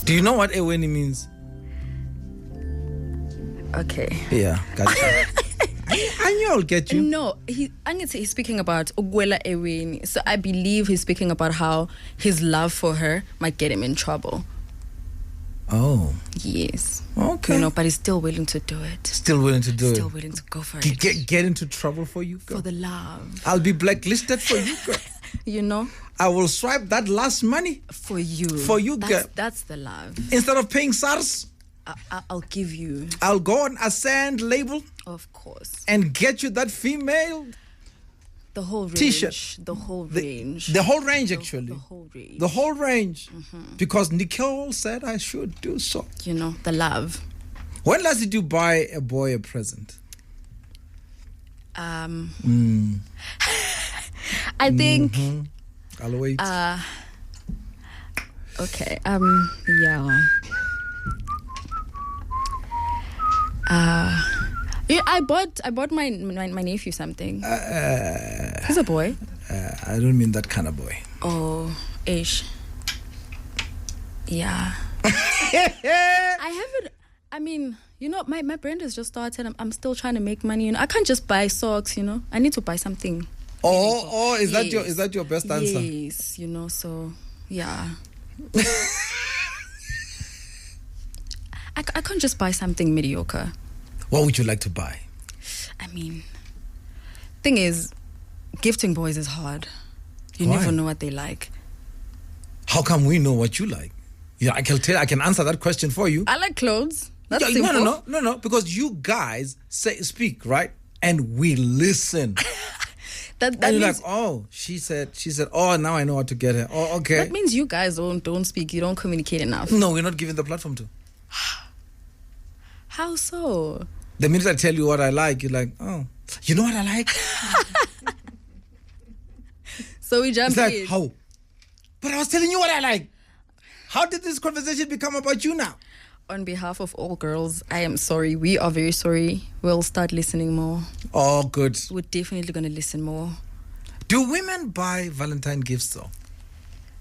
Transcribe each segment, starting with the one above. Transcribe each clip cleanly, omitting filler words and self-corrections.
Do you know what eweni means? Okay. Yeah, gotcha. I knew I'll get you. No, he's speaking about Ugwela Eweni. So I believe he's speaking about how his love for her might get him in trouble. Oh. Yes. Okay. You know, but he's still willing to do it. Still willing to do it. Still willing to go for it. Get into trouble for you, girl. For the love. I'll be blacklisted for you, girl. You know? I will swipe that last money. For you. For you, girl. That's the love. Instead of paying SARS, I'll give you. I'll go on Ascend label. Of course. And get you that female. The whole range. T-shirt. The whole range. The whole range, actually. The whole range. The whole range. Mm-hmm. Because Nicole said I should do so. You know, the love. When last did you buy a boy a present? I think... Mm-hmm. I'll wait. Okay. Yeah. Yeah, I bought my nephew something. He's a boy. I don't mean that kind of boy. Oh, ish. Yeah. I haven't. I mean, you know, my brand has just started. I'm still trying to make money. You know, I can't just buy socks. You know, I need to buy something. Is that your best answer? Yes. You know, so yeah. I can't just buy something mediocre. What would you like to buy? I mean, thing is, gifting boys is hard. You Why? never know what they like. How come we know what you like? Yeah, I can answer that question for you. I like clothes. That's Yeah, simple. no, because you guys speak, right? And we listen. That and you're means, like, oh, she said, oh, now I know how to get her. Oh, okay. that means you guys don't speak. You don't communicate enough. No, we're not giving the platform to. How so? The minute I tell you what I like, you're like, oh, you know what I like? So we jump It's like, in. how? But I was telling you what I like. How did this conversation become about you now? On behalf of all girls, I am sorry. We are very sorry. We'll start listening more. Oh, good. We're definitely going to listen more. Do women buy Valentine gifts though?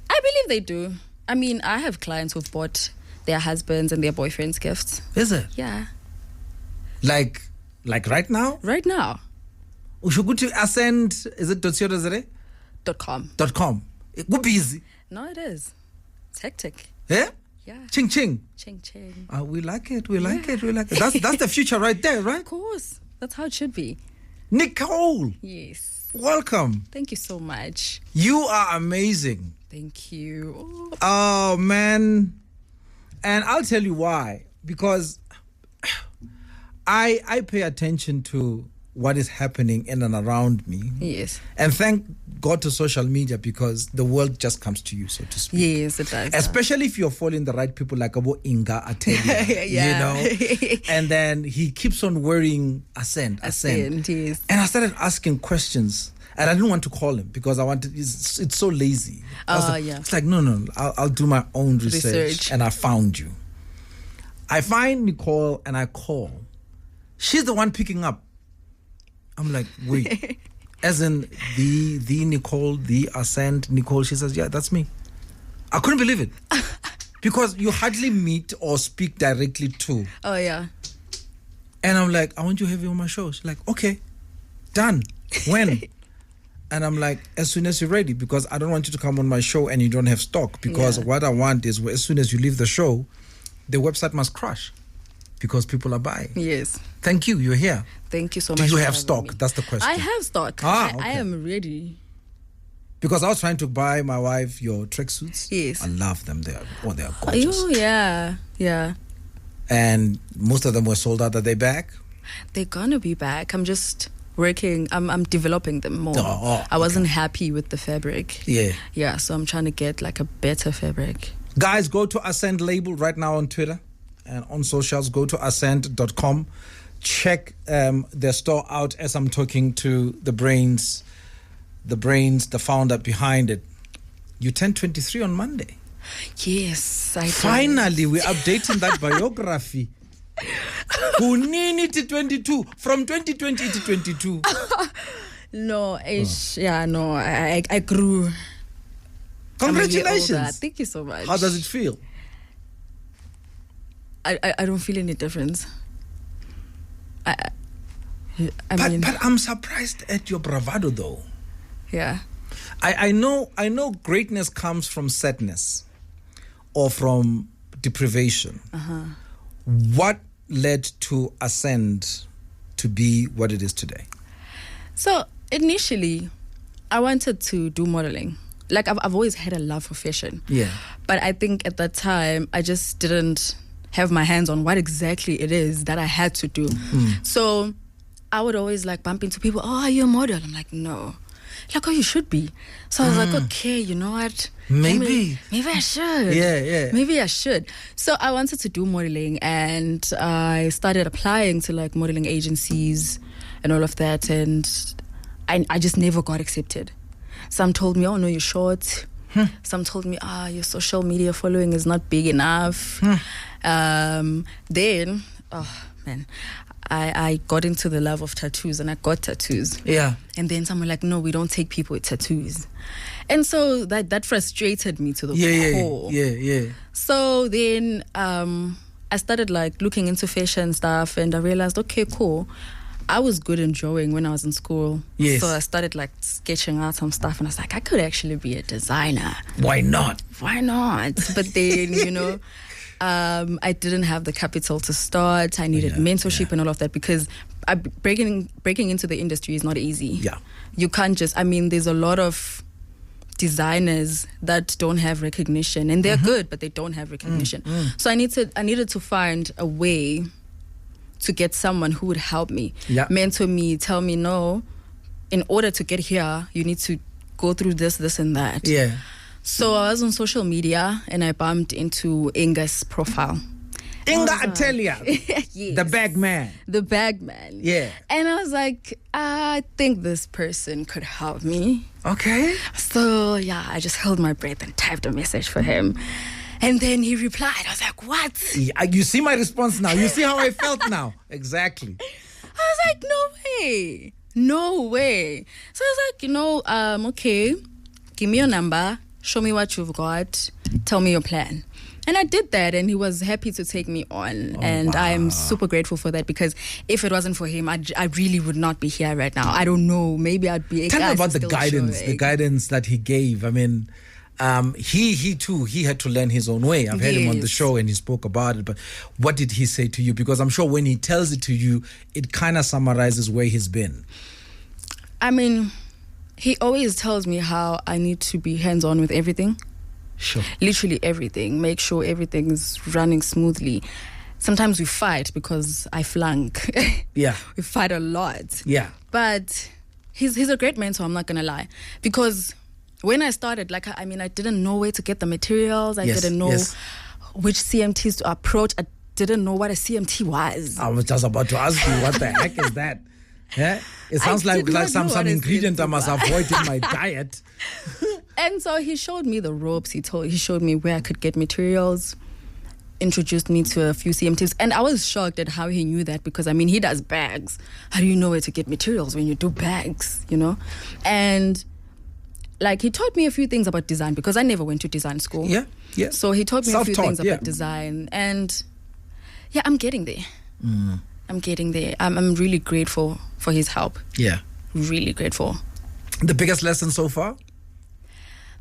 I believe they do. I mean, I have clients who've bought their husbands and their boyfriends gifts. Is it? Yeah. Like right now? Right now. Ushuguti Ascend, is it .com. .com. We're busy. No, it is. It's hectic. Yeah? Yeah. Ching ching. Ching ching. We like it. We like it. That's the future right there, right? Of course. That's how it should be. Nicole. Yes. Welcome. Thank you so much. You are amazing. Thank you. Oh, man. And I'll tell you why. Because I pay attention to what is happening in and around me. Yes. And thank God to social media because the world just comes to you, so to speak. Yes, it does. Especially if you're following the right people like Abo Inga Atelia, Yeah. you know. And then he keeps on worrying Ascend. Yes. And I started asking questions. And I didn't want to call him because I wanted. It's so lazy. Yeah. It's like no. I'll do my own research. And I found you. I find Nicole and I call. She's the one picking up. I'm like, wait, as in the Nicole, the Ascend Nicole. She says, yeah, that's me. I couldn't believe it because you hardly meet or speak directly to. Oh yeah. And I'm like, I want you to have you on my show. She's like, okay, done. When? And I'm like, as soon as you're ready, because I don't want you to come on my show and you don't have stock. Because what I want is as soon as you leave the show, the website must crash because people are buying. Yes. Thank you. You're here. Thank you so Do much. you for have having stock? me. That's the question. I have stock. Okay. I am ready. Because I was trying to buy my wife your tracksuits. Yes. I love them. They are gorgeous. Oh yeah. Yeah. And most of them were sold out. Are they back? They're gonna be back. I'm just working. I'm developing them more. I wasn't happy with the fabric. Yeah. Yeah, so I'm trying to get like a better fabric. Guys, go to Ascend Label right now on Twitter and on socials. Go to ascend.com. Check their store out as I'm talking to the brains, the founder behind it. You turned 23 on Monday. Yes, I did. Finally, we're updating that biography. Kunini to 22, from 2020 to 22. No, yeah, no, I grew. Congratulations. Thank you so much. How does it feel? I don't feel any difference. I mean, but I'm surprised at your bravado, though. Yeah. I know greatness comes from sadness or from deprivation. What led to Ascend to be what it is today? So initially, I wanted to do modeling. Like I've always had a love for fashion. Yeah. But I think at that time, I just didn't have my hands on what exactly it is that I had to do. So I would always like bump into people. Oh, are you a model? I'm like, no. Like, oh, you should be. So I was like, okay, you know what? Maybe I should. Yeah. Maybe I should. So I wanted to do modeling, and I started applying to like modeling agencies and all of that, and I just never got accepted. Some told me, oh no, you're short. Some told me, your social media following is not big enough. Then, oh man, I got into the love of tattoos, and I got tattoos. Yeah. And then some were like, no, we don't take people with tattoos. And so that frustrated me to the core. Yeah. So then I started like looking into fashion stuff, and I realized, okay, cool. I was good in drawing when I was in school. Yes. So I started like sketching out some stuff, and I was like, I could actually be a designer. Why not? But then, I didn't have the capital to start. I needed mentorship and all of that, because breaking into the industry is not easy. Yeah. You can't just, there's a lot of designers that don't have recognition, and they're good, but they don't have recognition. So I needed to find a way to get someone who would help me, mentor me, tell me, no, in order to get here, you need to go through this and that. Yeah. So I was on social media, and I bumped into Inga's profile. Inga Atelier, yes. The bag man. Yeah. And I was like, I think this person could help me. Okay. So I just held my breath and typed a message for him. And then he replied. I was like, what? You see my response now. You see how I felt now. Exactly. I was like, no way. So I was like, okay, give me your number, show me what you've got, tell me your plan. And I did that, and he was happy to take me on. I am super grateful for that, because if it wasn't for him, I really would not be here right now. I don't know. Maybe I'd be... Tell me about the guidance that he gave. He too had to learn his own way. I've had him on the show, and he spoke about it. But what did he say to you? Because I'm sure when he tells it to you, it kind of summarizes where he's been. He always tells me how I need to be hands-on with everything. Sure. Literally everything. Make sure everything's running smoothly. Sometimes we fight because I flunk. Yeah. We fight a lot. Yeah. But he's a great mentor, I'm not going to lie. Because when I started, I didn't know where to get the materials. I didn't know which CMTs to approach. I didn't know what a CMT was. I was just about to ask you, what the heck is that? Yeah, it sounds like some ingredient I must avoid in my diet. And so he showed me the ropes. He showed me where I could get materials, introduced me to a few CMTs. And I was shocked at how he knew that, because he does bags. How do you know where to get materials when you do bags, And he taught me a few things about design, because I never went to design school. Yeah. So he taught me a few things about design, and I'm getting there. I'm getting there. I'm really grateful for his help. Yeah. Really grateful. The biggest lesson so far?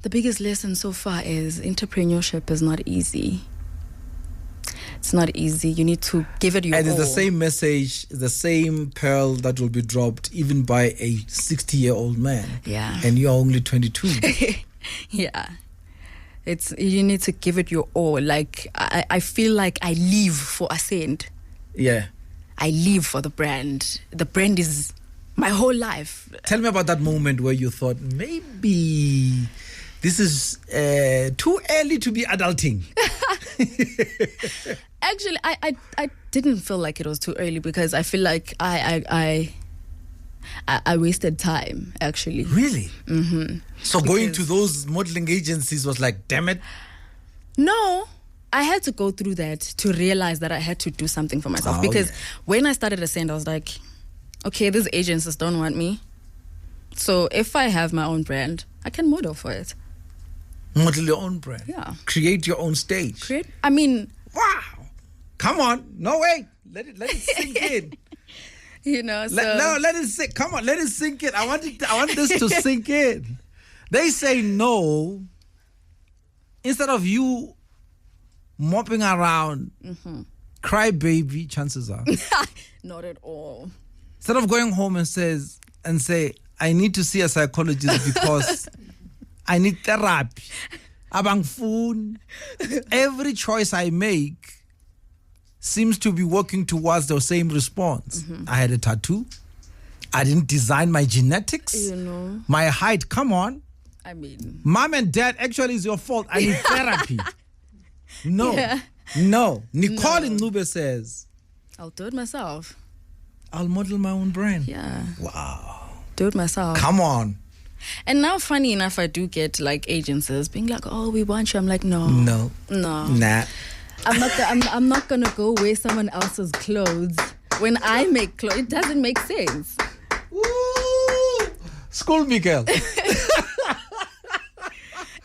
The biggest lesson so far is entrepreneurship is not easy. It's not easy. You need to give it your all. And it's the same message, the same pearl that will be dropped even by a 60-year-old man. Yeah. And you're only 22. Yeah. You need to give it your all. I feel like I live for Ascend. Yeah. I live for the brand. The brand is my whole life. Tell me about that moment where you thought, maybe this is too early to be adulting. Actually, I didn't feel like it was too early, because I feel like I wasted time, actually. Really? Mm-hmm. So going to those modeling agencies was like, damn it. No. I had to go through that to realize that I had to do something for myself. Because when I started Ascend, I was like, okay, these agencies don't want me. So if I have my own brand, I can model for it. Model your own brand. Yeah. Create your own stage. Wow. Come on. No, wait. Let it sink in. You know, so... let it sink. Come on, let it sink in. I want this to sink in. They say no. Instead of you mopping around, cry baby, chances are. Not at all. Instead of going home and say, I need to see a psychologist because I need therapy. Abang phone. Every choice I make seems to be working towards the same response. I had a tattoo. I didn't design my genetics. You know. My height, come on. I mean, mom and dad, actually, it's your fault. I need therapy. No. Nicole Ncube says, I'll do it myself. I'll model my own brand. Yeah. Wow. Do it myself. Come on. And now, funny enough, I do get like agencies being like, "Oh, we want you." I'm like, no. Nah. I'm not gonna go wear someone else's clothes when I make clothes. It doesn't make sense. Woo! School me, girl.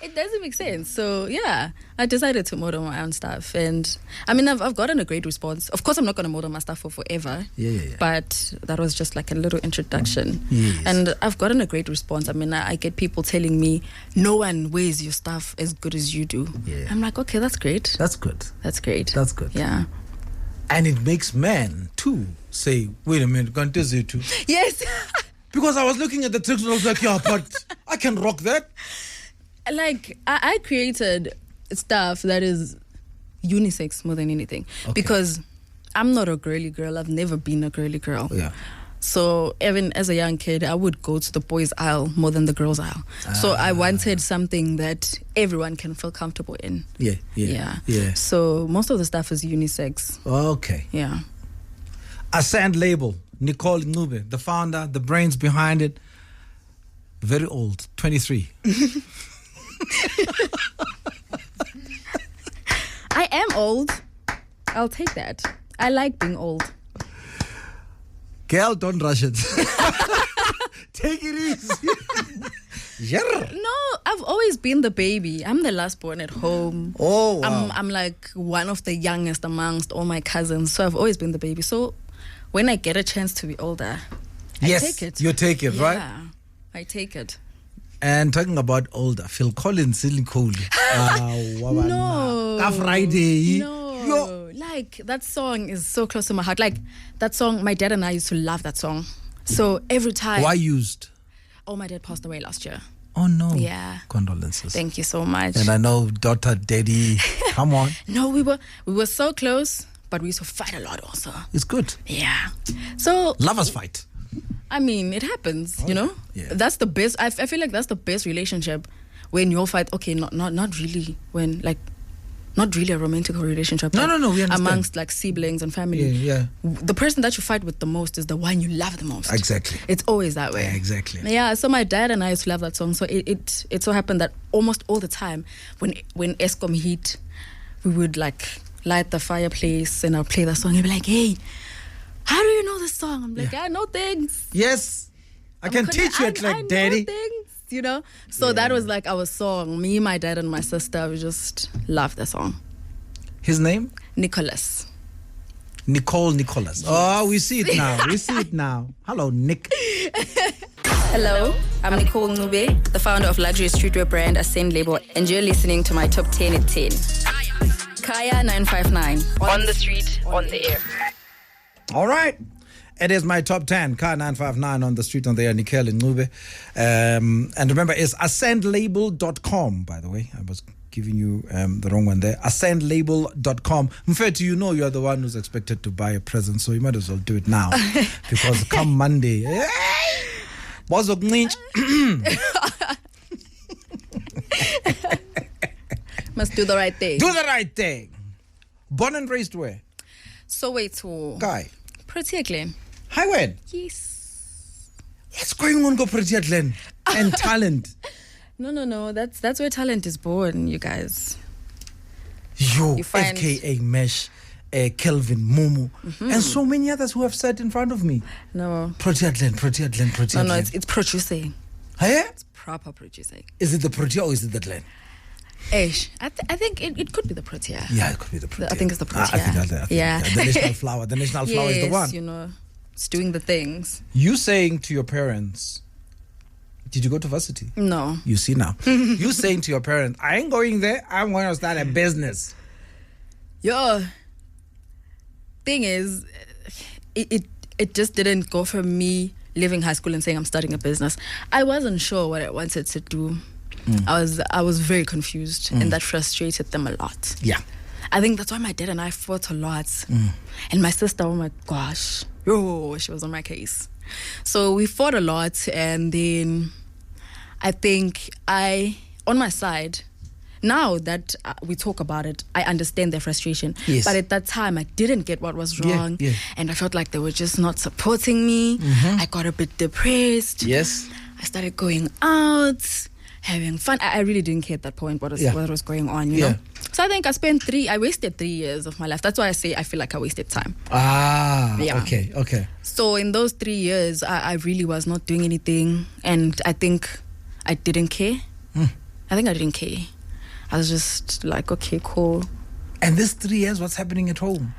It doesn't make sense. So yeah, I decided to model my own stuff, and I mean, I've gotten a great response. Of course, I'm not going to model my stuff for forever. Yeah. But that was just like a little introduction. Yes. And I've gotten a great response. I mean, I get people telling me, no one wears your stuff as good as you do. Yeah. I'm like, okay, that's great. That's good. That's great. That's good. Yeah. And it makes men too say, wait a minute, can't this you too? Yes. Because I was looking at the text and I was like, yeah, but I can rock that. Like, I created stuff that is unisex more than anything. Okay. Because I'm not a girly girl. I've never been a girly girl. Yeah. So even as a young kid, I would go to the boys' aisle more than the girls' aisle. So I wanted something that everyone can feel comfortable in. Yeah. So most of the stuff is unisex. Okay. Yeah. Ascend label, Nicole Ncube, the founder, the brains behind it. Very old, 23. I am old. I'll take that. I like being old. Girl, don't rush it. Take it easy. No, I've always been the baby. I'm the last born at home. Oh, wow. I'm like one of the youngest amongst all my cousins. So I've always been the baby. So when I get a chance to be older, I take it. You take it, right? Yeah, I take it. And talking about older, Phil Collins, Nicole. No. Friday. No. Like, that song is so close to my heart. Like, that song, my dad and I used to love that song. So every time. Why used? Oh, my dad passed away last year. Oh, no. Yeah. Condolences. Thank you so much. And I know daughter, daddy. Come on. No, we were so close, but we used to fight a lot also. It's good. Yeah. So. Lovers fight. I mean, it happens, you know? Yeah. That's the best. I feel like that's the best relationship when you fight. Okay, not really when, like, not really a romantic relationship. No, we understand. Amongst, like, siblings and family. Yeah. The person that you fight with the most is the one you love the most. Exactly. It's always that way. Yeah, exactly. Yeah, so my dad and I used to love that song. So it so happened that almost all the time when Eskom hit, we would, like, light the fireplace and I'll play that song and be like, hey, how do you know this song? I'm like, I know things. Yes. I can teach you it like daddy. Know things, you know? So that was like our song. Me, my dad, and my sister, we just loved the song. His name? Nicholas. Nicholas. Yes. Oh, we see it now. Hello, Nick. Hello, I'm Nicole Ncube, the founder of luxury streetwear brand Ascend Label, and you're listening to my top 10 at 10. Kaya 959. On the street, on the air. All right. It is my top 10. Car 959 on the street on the air. Nicole Ncube. And remember, it's ascendlabel.com, by the way. I was giving you the wrong one there. Ascendlabel.com. In fact, you know you're the one who's expected to buy a present, so you might as well do it now. Because come Monday, must do the right thing. Do the right thing. Born and raised where? Soweto. Guy. Proteagle. Highway. Yes. What's going on, Proteagle? And talent. No. That's where talent is born, you guys. You find FKA Mesh, Kelvin, Momo, and so many others who have sat in front of me. No. Proteagle. No, it's producing. Hey? It's proper producing. Is it the Protea or is it the Glen? I think it could be the protea. Yeah, it could be the protea. I think it's the protea. I think yeah. The national flower. The national flower is the one. You know, it's doing the things. You saying to your parents, did you go to varsity? No. You see now. You saying to your parents, I ain't going there. I'm going to start a business. Yo, thing is, it just didn't go from me leaving high school and saying I'm starting a business. I wasn't sure what I wanted to do. I was very confused, and that frustrated them a lot. Yeah. I think that's why my dad and I fought a lot. And my sister, oh my gosh, she was on my case. So we fought a lot, and then I think on my side, now that we talk about it, I understand their frustration. Yes. But at that time, I didn't get what was wrong. Yeah. And I felt like they were just not supporting me. I got a bit depressed. Yes. I started going out, having fun. I really didn't care at that point what was going on, you know? So I think I wasted 3 years of my life. That's why I say I feel like I wasted time. Okay. So in those 3 years, I really was not doing anything. And I think I didn't care. I think I didn't care. I was just like, okay, cool. And this 3 years, what's happening at home?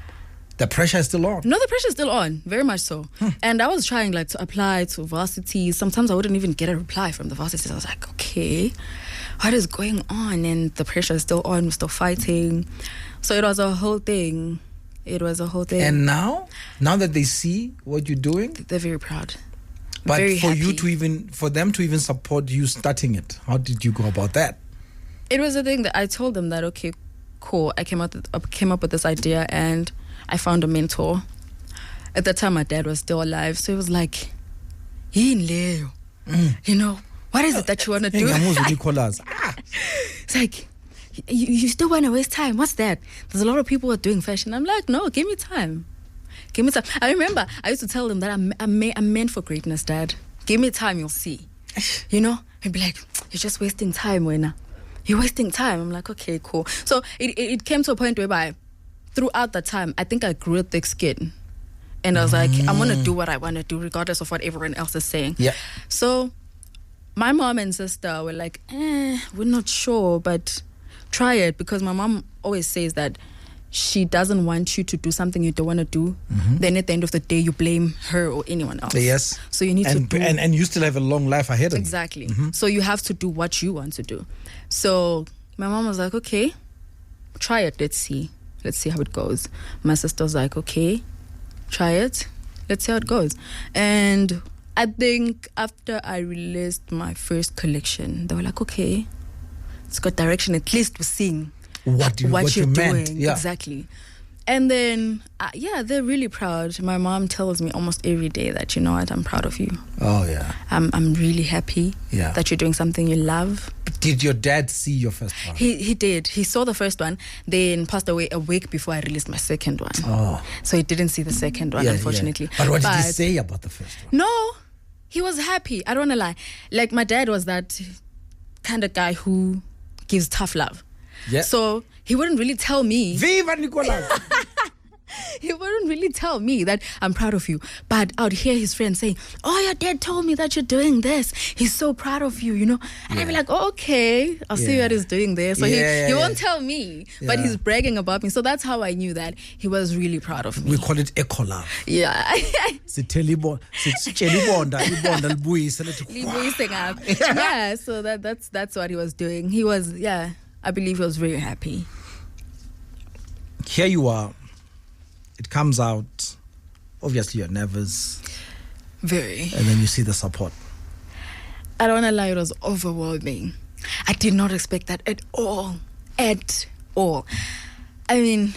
The pressure is still on. No, the pressure is still on, very much so. And I was trying to apply to varsity. Sometimes I wouldn't even get a reply from the varsity. I was like, okay, what is going on? And the pressure is still on. We're still fighting. So it was a whole thing. And now that they see what you're doing, they're very proud. But very for happy. for them to even support you starting it, how did you go about that? It was a thing that I told them that, okay, cool. I came up with this idea, and I found a mentor. At that time, my dad was still alive, so he was like, you know, what is it that you want to do? It's like, you still want to waste time? What's that? There's a lot of people who are doing fashion. I'm like, no, give me time. I remember I used to tell them that I'm meant for greatness, Dad. Give me time, you'll see. You know, he'd be like, you're just wasting time, Wena. You're wasting time. I'm like, okay, cool. So it came to a point whereby throughout that time, I think I grew a thick skin. And I was like, I'm going to do what I want to do regardless of what everyone else is saying. Yeah. So my mom and sister were like, we're not sure, but try it. Because my mom always says that she doesn't want you to do something you don't want to do. Then at the end of the day, you blame her or anyone else. Yes. So you need to do... And you still have a long life ahead of you. Exactly. So you have to do what you want to do. So my mom was like, okay, try it. Let's see how it goes. My sister was like, okay, try it. Let's see how it goes. And I think after I released my first collection, they were like, okay, it's got direction. At least we're seeing what you're doing. Yeah. Exactly. And then, they're really proud. My mom tells me almost every day that, you know what, I'm proud of you. Oh, yeah. I'm really happy that you're doing something you love. Did your dad see your first one? He did. He saw the first one, then passed away a week before I released my second one. Oh. So he didn't see the second one, unfortunately. Yeah. But what did he say about the first one? No, he was happy. I don't want to lie. Like, my dad was that kind of guy who gives tough love. Yeah. So he wouldn't really tell me. Viva Nicolas! He wouldn't really tell me that I'm proud of you. But I would hear his friends saying, oh, your dad told me that you're doing this. He's so proud of you, you know. And I'd be like, oh, okay, I'll see what he's doing there. So he won't tell me, but he's bragging about me. So that's how I knew that he was really proud of me. We call it eco-love. Yeah. Yeah, so that's what he was doing. He was, I believe he was very happy. Here you are. It comes out. Obviously, you're nervous. Very. And then you see the support. I don't want to lie, it was overwhelming. I did not expect that at all. At all. I mean,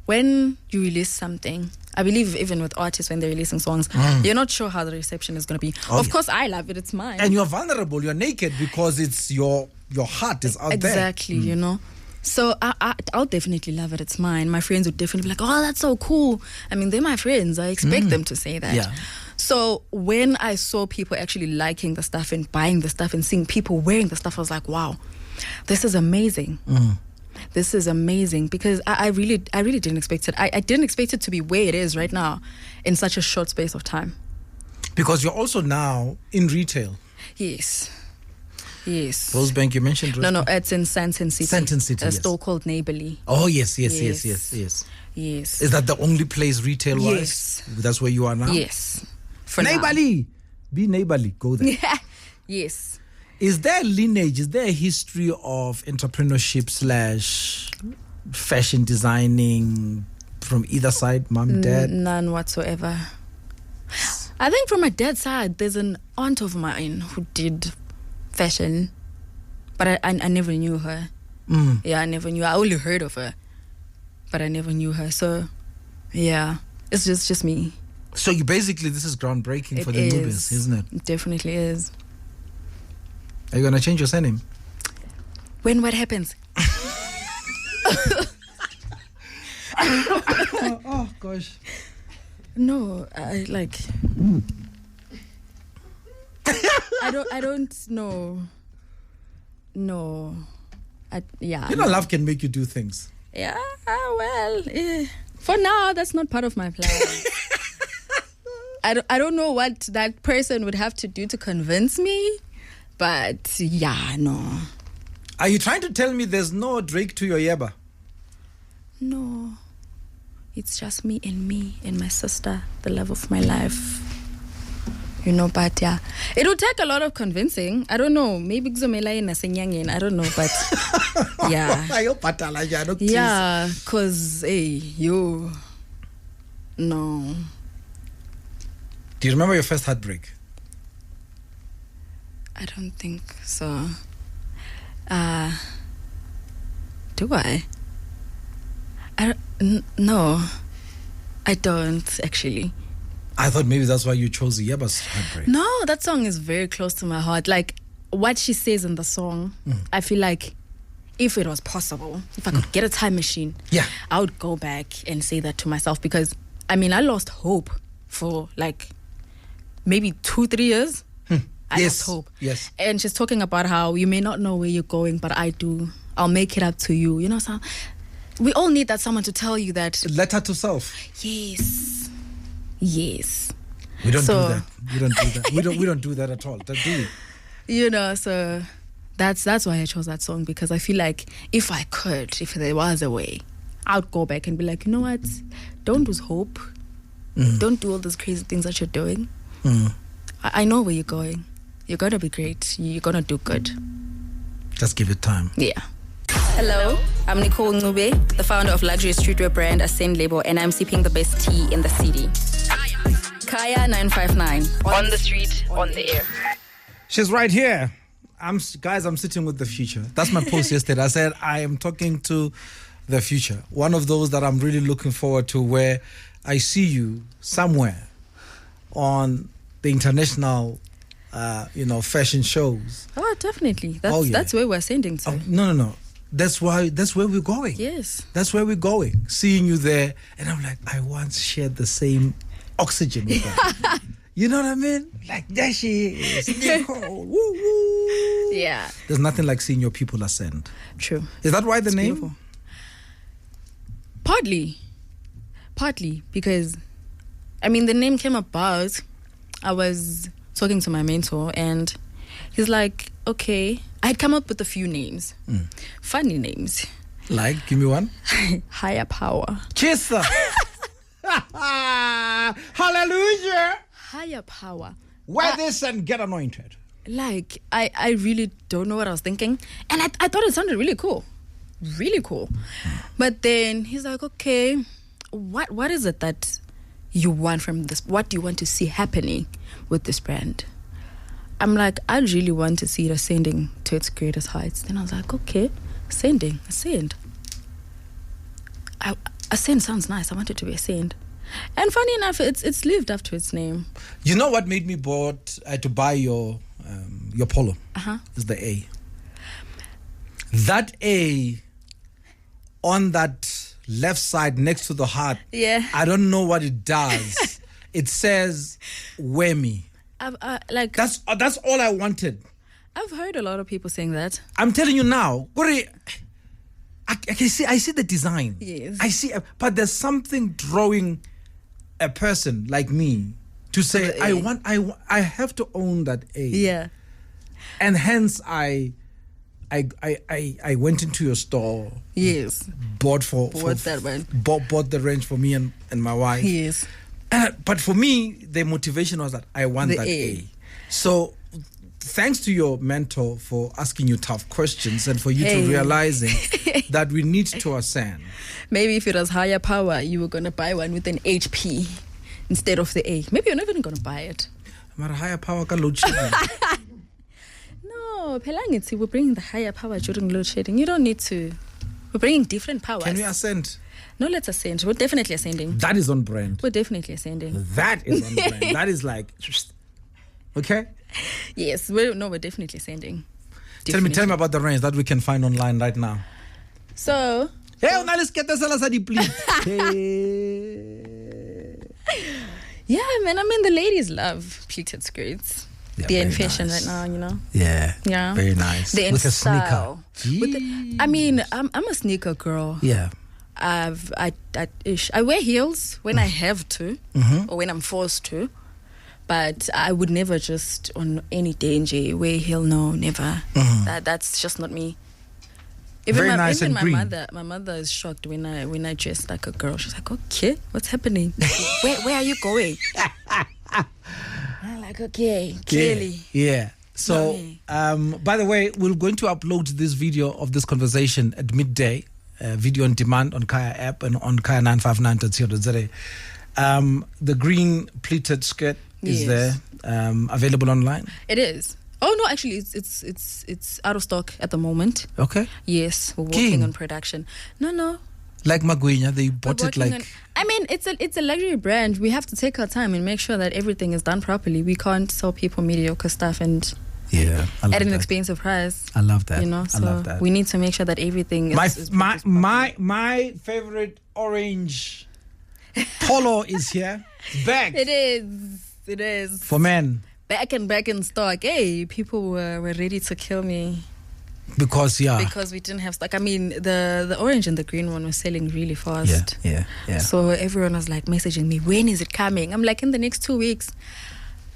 when you release something, I believe even with artists when they're releasing songs, you're not sure how the reception is going to be. Of course, I love it. It's mine. And you're vulnerable. You're naked because it's your heart is out there. Exactly, you know. So I'll definitely love it. It's mine. My friends would definitely be like, oh, that's so cool. I mean, they're my friends. I expect them to say that. Yeah. So when I saw people actually liking the stuff and buying the stuff and seeing people wearing the stuff, I was like, wow, this is amazing. This is amazing because I really didn't expect it. I didn't expect it to be where it is right now in such a short space of time. Because you're also now in retail. Yes. Yes. Rosebank, you mentioned Rosebank? No, it's in Sandton City. Sandton City, A yes. store called Neighborly. Oh, yes. Yes. Is that the only place retail-wise? Yes. That's where you are now? Yes. For Neighborly! Be neighborly. Go there. Yeah. Yes. Is there a lineage? Is there a history of entrepreneurship / fashion designing from either side, mom, dad? None whatsoever. I think from my dad's side, there's an aunt of mine who did fashion, but I never knew her. Yeah, I never knew. I only heard of her, but I never knew her. So, yeah, it's just me. So you basically, this is groundbreaking for the Nubians, isn't it? It definitely is. Are you going to change your surname? When what happens? Oh, gosh. No, I don't know. No. Yeah. You know, love can make you do things. Yeah, well, for now, that's not part of my plan. I don't know what that person would have to do to convince me, but yeah, no. Are you trying to tell me there's no Drake to your Yeba? No. It's just me and my sister, the love of my life. You know, but yeah. It will take a lot of convincing. I don't know. Maybe I don't know, but yeah. Yeah, because, hey, no. Do you remember your first heartbreak? I don't think so. Do I? No, I don't actually. I thought maybe that's why you chose Yeba's heartbreak. No, that song is very close to my heart. Like what she says in the song, I feel like if it was possible, if I could get a time machine, I would go back and say that to myself, because I lost hope for like maybe 2-3 years. I lost hope. Yes. And she's talking about how you may not know where you're going, but I do. I'll make it up to you. You know, so we all need that someone to tell you that. Letter to self. Yes. We don't do that. We don't do that. We don't do that at all. Don't do it. You know, so that's why I chose that song, because I feel like if there was a way, I would go back and be like, you know what? Don't lose hope. Don't do all those crazy things that you're doing. I know where you're going. You're gonna be great. You're gonna do good. Just give it time. Yeah. Hello, I'm Nicole Ncube, the founder of luxury streetwear brand Ascend Label, and I'm sipping the best tea in the city. Kaya 959. On the street, on the air. She's right here. I'm sitting with the future. That's my post yesterday. I said I am talking to the future. One of those that I'm really looking forward to, where I see you somewhere on the international fashion shows. Oh, definitely. That's where we're sending to. No. That's where we're going. Yes. That's where we're going. Seeing you there, and I'm like, I once shared the same oxygen with her. You know what I mean? Like, there she is, Nicole. Woo, woo. Yeah. There's nothing like seeing your people ascend. True. Is that why the name? Beautiful. Partly because, the name came about. I was talking to my mentor, and he's like, okay, I had come up with a few names. Funny names. Like, give me one. Higher power. Cheers. Hallelujah. Higher power. Wear this and get anointed. Like, I really don't know what I was thinking. And I thought it sounded really cool. Really cool. But then he's like, okay, what is it that you want from this? What do you want to see happening with this brand? I'm like, I really want to see it ascending to its greatest heights. Then I was like, okay, ascend. Ascend sounds nice. I want it to be ascend. And funny enough, it's lived up to its name. You know what made me to buy your polo? Is the A. That A on that left side next to the heart. Yeah. I don't know what it does. It says Wemi. That's all I wanted. I've heard a lot of people saying that. I'm telling you now, I see the design. Yes. I see, but there's something drawing a person like me to say, I have to own that A. Yeah. And hence I went into your store. Yes. Bought the range for me and my wife. Yes. But for me, the motivation was that I want that A. So thanks to your mentor for asking you tough questions and for you to realizing that we need to ascend. Maybe if it was higher power, you were going to buy one with an HP instead of the A. Maybe you're not even going to buy it. But higher power ka load shedding. No, Pelangiti, we're bringing the higher power during load shedding. You don't need to. We're bringing different powers. Can we ascend? No, let's ascend. We're definitely ascending. That is on brand. We're definitely ascending. That is on brand. That is like, okay? Yes, we're definitely ascending. Tell me about the range that we can find online right now. So... Hey, let's get the salad, please. Yeah, man. I mean, the ladies love pleated skirts. Yeah, they're in fashion right now, you know. Yeah. Yeah. Very nice. They're with in a style. sneaker. I'm a sneaker girl. Yeah. I wear heels when I have to, or when I'm forced to, but I would never just on any day and wear heel. No, never. That's just not me. Very nice and green. My mother is shocked when I dress like a girl. She's like, okay, what's happening? where are you going? I'm like, okay, clearly. Yeah. So, by the way, we're going to upload this video of this conversation at midday, video on demand on Kaya app and on kaya959.co.za. The green pleated skirt is there, available online. It is. Oh no, actually, it's out of stock at the moment. Okay. Yes, we're working on production. No. Like Magwinya, they bought it like. It's a luxury brand. We have to take our time and make sure that everything is done properly. We can't sell people mediocre stuff and at an expensive price. I love that. You know, so I love that. we need to make sure that everything is my favorite orange polo is here. It's back. It is for men. Back in stock. Hey, people were ready to kill me. Because we didn't have stock. I mean, the orange and the green one was selling really fast. Yeah. So everyone was like messaging me, when is it coming? I'm like, in the next 2 weeks.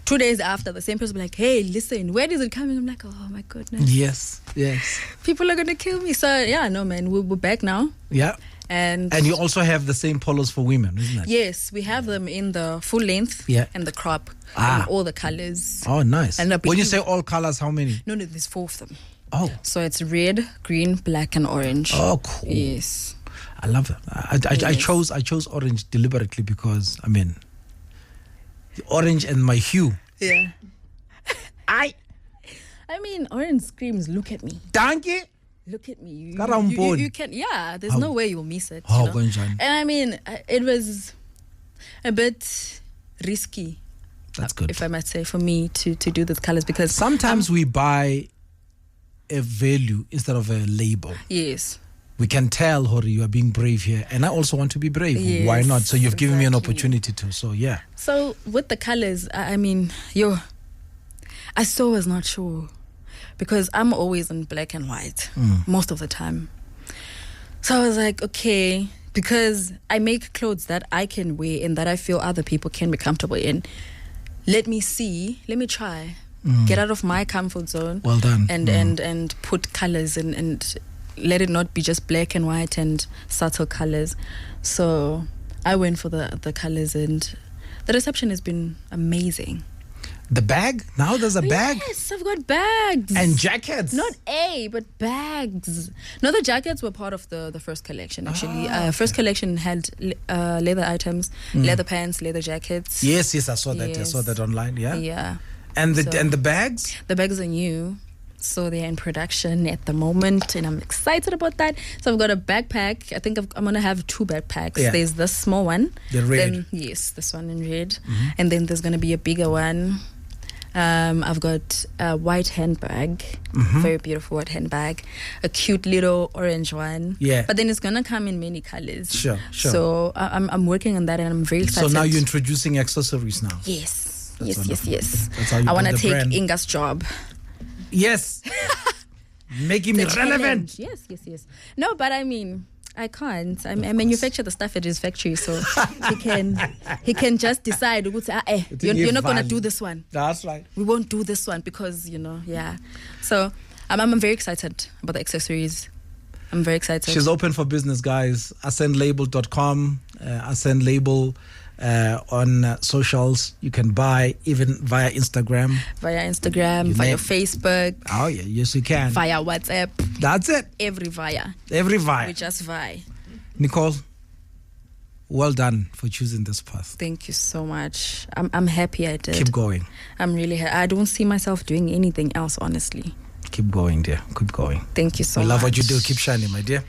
2 days after, the same person be like, hey, listen, when is it coming? I'm like, oh my goodness. Yes. People are gonna kill me. So yeah, no man, we're back now. Yeah. And you also have the same polos for women, isn't it? Yes, we have them in the full length and the crop. And all the colors. Oh, nice. And when you say all colors, how many? No, there's 4 of them. Oh. So it's red, green, black, and orange. Oh, cool. Yes. I love that. I chose orange deliberately because, the orange and my hue. Yeah. Orange screams, look at me. Donkey. Look at me. You can, there's no way you'll miss it. Oh, you know? And it was a bit risky. That's good. If I might say, for me to do these colors, because sometimes we buy a value instead of a label. Yes. We can tell, Hori, you are being brave here, and I also want to be brave. Yes, why not? So you've given me an opportunity to. So yeah. So with the colors, I still was not sure, because I'm always in black and white most of the time. So I was like, okay, because I make clothes that I can wear and that I feel other people can be comfortable in. Let me try. Get out of my comfort zone. Well done. And put colors and let it not be just black and white and subtle colors. So I went for the colors, and the reception has been amazing. The bag? Now there's a bag? Yes, I've got bags. And jackets? Not but bags. No, the jackets were part of the first collection, actually. First collection had leather items, leather pants, leather jackets. Yes, I saw that. I saw that online, yeah? Yeah. And the bags? The bags are new. So they're in production at the moment, and I'm excited about that. So I've got a backpack. I think I'm going to have 2 backpacks. Yeah. There's this small one. The red? Then, yes, this one in red. And then there's going to be a bigger one. I've got a white handbag, very beautiful white handbag, a cute little orange one. Yeah. But then it's going to come in many colors. Sure. So I'm working on that, and I'm very excited. So now you're introducing accessories now? Yes. That's Yes. That's how you I want to take brand. Inga's job. Yes. Making me relevant. Yes. No, but I can't. I manufacture the stuff at his factory, so he can just decide. You're not gonna do this one. That's right. We won't do this one because yeah. So I'm very excited about the accessories. I'm very excited. She's open for business, guys. AscendLabel.com, Ascend Label on socials. You can buy even via Instagram. Via Facebook. Oh, yeah. Yes, you can. Via WhatsApp. That's it. Every via. We just via. Nicole, well done for choosing this path. Thank you so much. I'm happy I did. Keep going. I'm really happy. I don't see myself doing anything else, honestly. Keep going, dear. Keep going. Thank you so much. I love what you do. Keep shining, my dear.